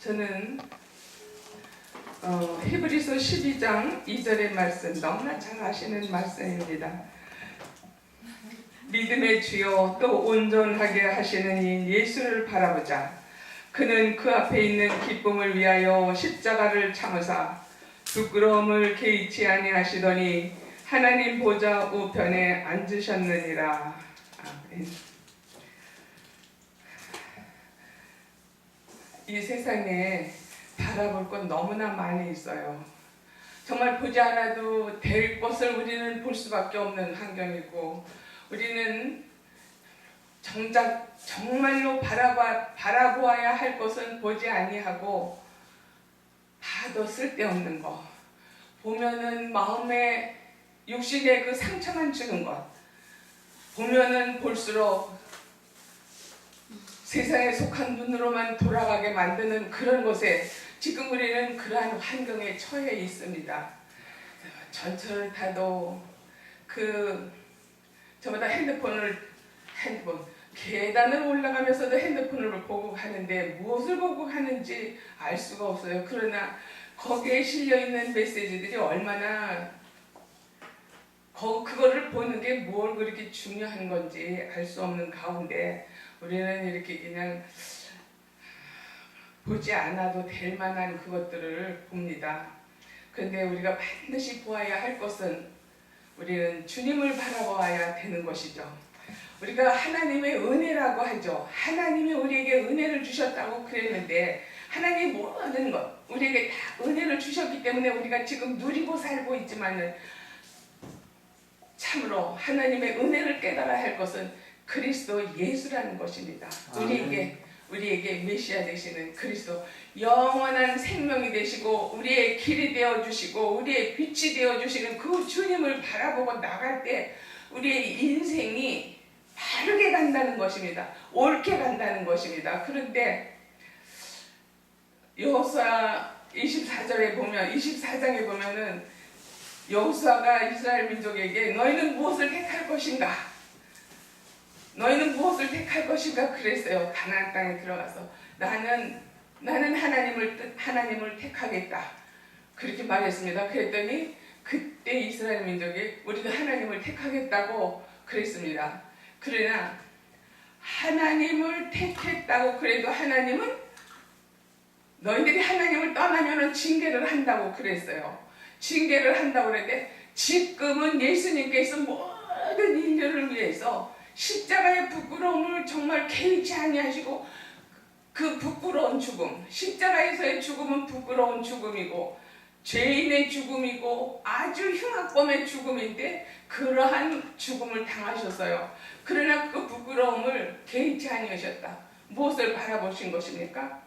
저는 히브리서 12장 2절의 말씀 너무나 잘 아시는 말씀입니다. 믿음의 주여 또 온전하게 하시는 이 예수를 바라보자. 그는 그 앞에 있는 기쁨을 위하여 십자가를 참으사 부끄러움을 개의치 아니하시더니 하나님 보좌 우편에 앉으셨느니라. 아멘. 이 세상에 바라볼 건 너무나 많이 있어요. 정말 보지 않아도 될 것을 우리는 볼 수밖에 없는 환경이고, 우리는 정작 정말로 바라보아야 할 것은 보지 아니하고 봐도 쓸데없는 것, 보면은 마음에 육신의 그 상처만 주는 것, 보면은 볼수록 세상에 속한 눈으로만 돌아가게 만드는 그런 것에 지금 우리는 그러한 환경에 처해 있습니다. 전철을 타도 저보다 핸드폰 계단을 올라가면서도 핸드폰을 보고 가는데 무엇을 보고 가는지 알 수가 없어요. 그러나 거기에 실려있는 메시지들이 얼마나 그거를 보는 게 뭘 그렇게 중요한 건지 알 수 없는 가운데 우리는 이렇게 그냥 보지 않아도 될 만한 그것들을 봅니다. 그런데 우리가 반드시 보아야 할 것은 우리는 주님을 바라보아야 되는 것이죠. 우리가 하나님의 은혜라고 하죠. 하나님이 우리에게 은혜를 주셨다고 그랬는데, 하나님이 모든 것 우리에게 다 은혜를 주셨기 때문에 우리가 지금 누리고 살고 있지만은, 참으로 하나님의 은혜를 깨달아야 할 것은 그리스도 예수라는 것입니다. 우리에게 메시아 되시는 그리스도, 영원한 생명이 되시고 우리의 길이 되어주시고 우리의 빛이 되어주시는 그 주님을 바라보고 나갈 때 우리의 인생이 바르게 간다는 것입니다. 옳게 간다는 것입니다. 그런데 여호수아 24장에 보면은 여호수아가 이스라엘 민족에게 너희는 무엇을 택할 것인가? 너희는 무엇을 택할 것인가? 그랬어요. 가나안 땅에 들어가서 나는 하나님을 택하겠다. 그렇게 말했습니다. 그랬더니 그때 이스라엘 민족이 우리도 하나님을 택하겠다고 그랬습니다. 그러나 하나님을 택했다고 그래도 하나님은 너희들이 하나님을 떠나면은 징계를 한다고 그랬어요. 징계를 한다고 그랬는데, 지금은 예수님께서 모든 인류를 위해서 십자가의 부끄러움을 정말 개의치 아니하시고, 그 부끄러운 죽음, 십자가에서의 죽음은 부끄러운 죽음이고 죄인의 죽음이고 아주 흉악범의 죽음인데 그러한 죽음을 당하셨어요. 그러나 그 부끄러움을 개의치 아니하셨다. 무엇을 바라보신 것입니까?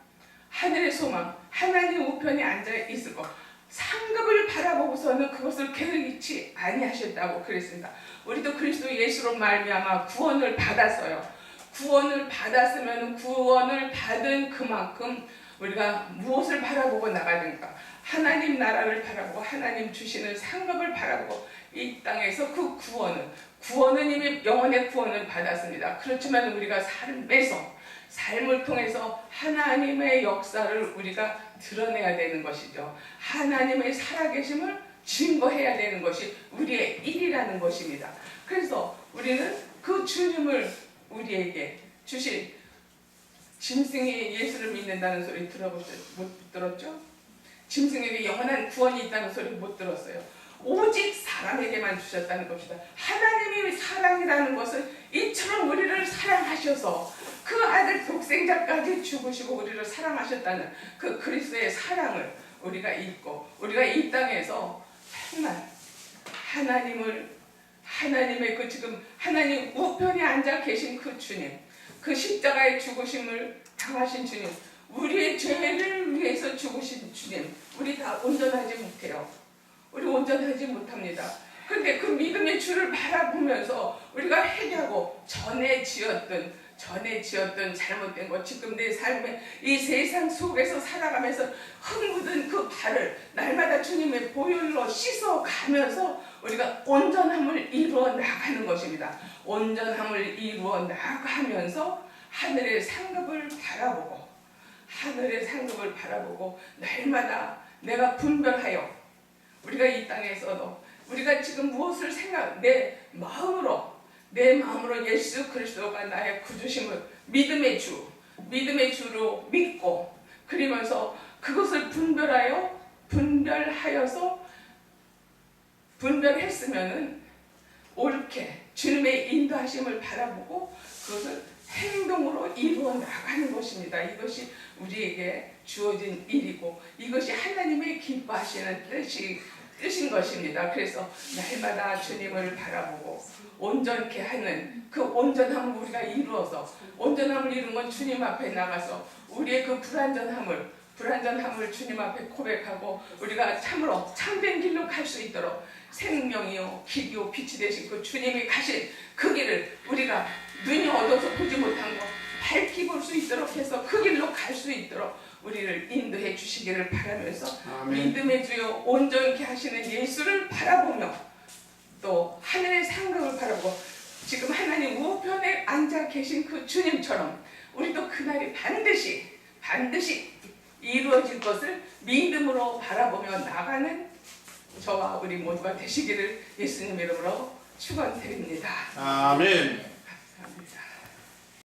하늘의 소망, 하나님 우편에 앉아 있을 것, 상급을 바라보고서는 그것을 개의치 아니하셨다고 그랬습니다. 우리도 그리스도 예수로 말미암아 구원을 받았어요. 구원을 받았으면 구원을 받은 그만큼 우리가 무엇을 바라보고 나가든가, 하나님 나라를 바라보고 하나님 주시는 상급을 바라보고 이 땅에서 그 구원은 이미 영원의 구원을 받았습니다. 그렇지만 우리가 삶을 통해서 하나님의 역사를 우리가 드러내야 되는 것이죠. 하나님의 살아계심을 증거해야 되는 것이 우리의 일이라는 것입니다. 그래서 우리는 그 주님을 우리에게 주신, 짐승이 예수를 믿는다는 소리 못 들었죠? 짐승에게 영원한 구원이 있다는 소리 못 들었어요. 오직 사람에게만 주셨다는 것이다. 하나님이 사랑이라는 것은 이처럼 우리를 사랑하셔서 그 아들 독생자까지 죽으시고 우리를 사랑하셨다는 그 그리스도의 사랑을 우리가 잊고, 우리가 이 땅에서 정말 하나님의 지금 하나님 우편에 앉아 계신 그 주님, 그 십자가의 죽으심을 당하신 주님, 우리의 죄를 위해서 죽으신 주님, 우리 다 온전하지 못해요. 우리 온전하지 못합니다. 그런데 그 믿음의 주를 바라보면서 우리가 회개하고 전에 지었던 잘못된 것, 지금 내 삶에 이 세상 속에서 살아가면서 흙 묻은 그 발을 날마다 주님의 보혈로 씻어가면서 우리가 온전함을 이루어 나가는 것입니다. 온전함을 이루어 나가면서 하늘의 상급을 바라보고 하늘의 상급을 바라보고 날마다 내가 분별하여 우리가 이 땅에서도 우리가 지금 무엇을 내 마음으로 예수 그리스도가 나의 구주심을 믿음의 주로 믿고 그러면서 그것을 분별했으면은 옳게 주님의 인도하심을 바라보고 그것을 행동으로 이루어 나가는 것입니다. 이것이 우리에게 주어진 일이고 이것이 하나님의 기뻐하시는 뜻인 것입니다. 그래서 날마다 주님을 바라보고 온전케 하는 그 온전함을 우리가 이루어서 온전함을 이룬 건 주님 앞에 나가서 우리의 그 불완전함을 주님 앞에 고백하고 우리가 참으로 참된 길로 갈 수 있도록 생명이요 길이요 빛이 되신 그 주님이 가신 그 길을 우리가 눈이 어두워서 보지 못한 것 밝히 볼 수 있도록 해서 그 길로 갈 수 있도록 우리를 인도해 주시기를 바라면서 아멘. 믿음의 주요 온전케 하시는 예수를 바라보며 또 하늘의 상급을 바라보고 지금 하나님 우편에 앉아 계신 그 주님처럼 우리도 그날이 반드시 이루어질 것을 믿음으로 바라보며 나가는 저와 우리 모두가 되시기를 예수님 이름으로 축원드립니다. 아멘. 감사합니다.